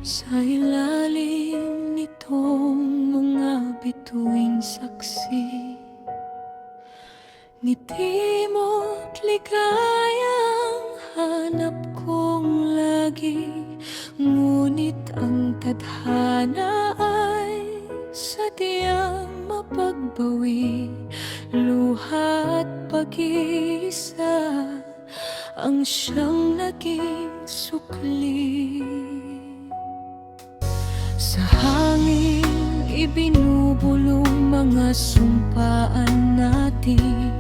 Sa ilalim nitong mga bituing saksi, ngiti mo't ligayang hanap kong lagi. Ngunit ang tadhana ay sadyang mapagbawi. Luha at pag-iisa ang siyang naging sukli. Sa hangin ibinubulong mga sumpaan natin,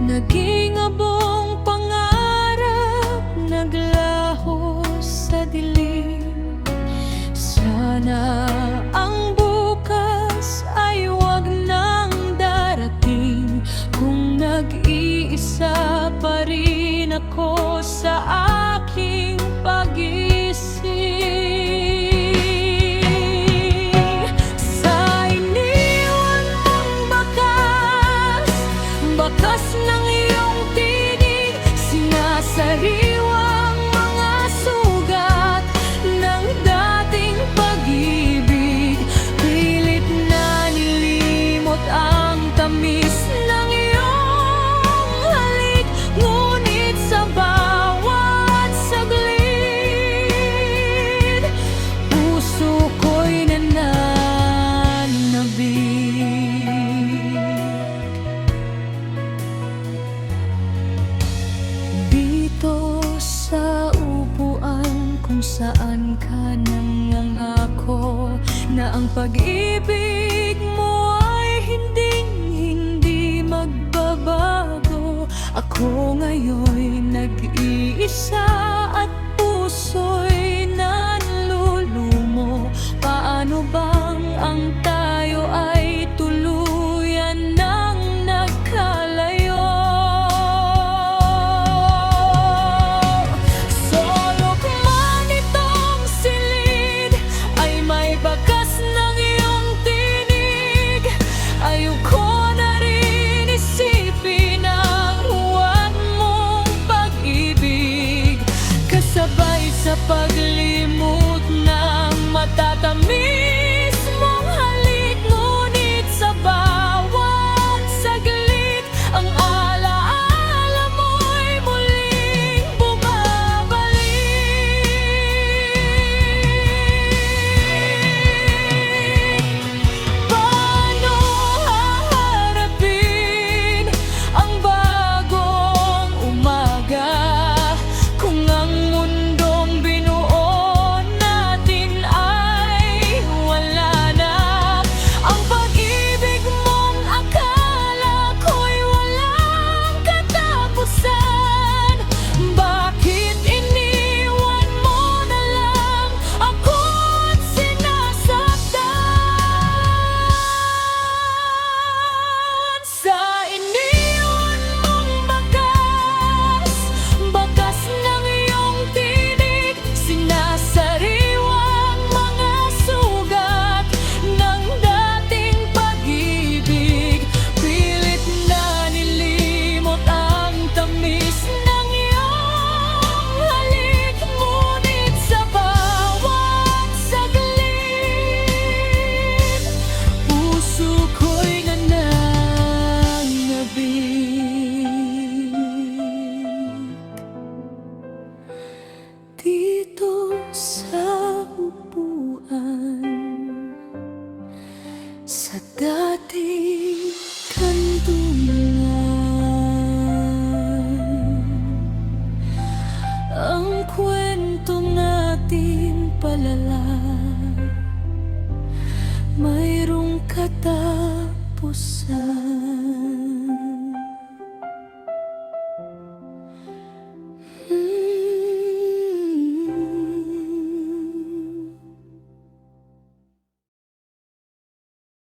naging abong pangarap, naglaho sa dilim. Sana ang bukas ay wag nang darating, kung nag-iisa pa rin ako sa aking pag-isip. Bakas ng iyong tinig, sinasariwang mga sugat ng dating pag-ibig. Pilit na nilimot ang tamis ng iyong halik, ngunit sa bawat saglit, puso ko'y nananabik. Sa upuan kung saan ka nangangako na ang pag-ibig mo ay hindi magbabago. Ako ngayon nag-iisa at puso'y nanlulumo. Paano bang ang tayo ay tuluyan ng nagkalayo? Ayoko na rin isipin ang huwag mong pag-ibig, kasabay sa paglimot ng matatamis mong halik. Ngunit sa bawat saglit, ang alaala mo'y muling bumabalik. Paano haharapin ang bagong umaga kung ang mundong binuo natin ay wala na? Ang pag-ibig mong akala ko'y walang katapusan, bakit iniwan mo na lang ako't sinasaktan? Sa iniwan mong bakas ng iyong tinig, sinasariwang mga sugat ng dating pag-ibig. Pilit na nilimot ang tamis ng iyong halik, ngunit sa bawat saglit, puso ko'y nananabik. Dito sa upuan, sa dating kantungan, ang kwento natin palala, mayroong kata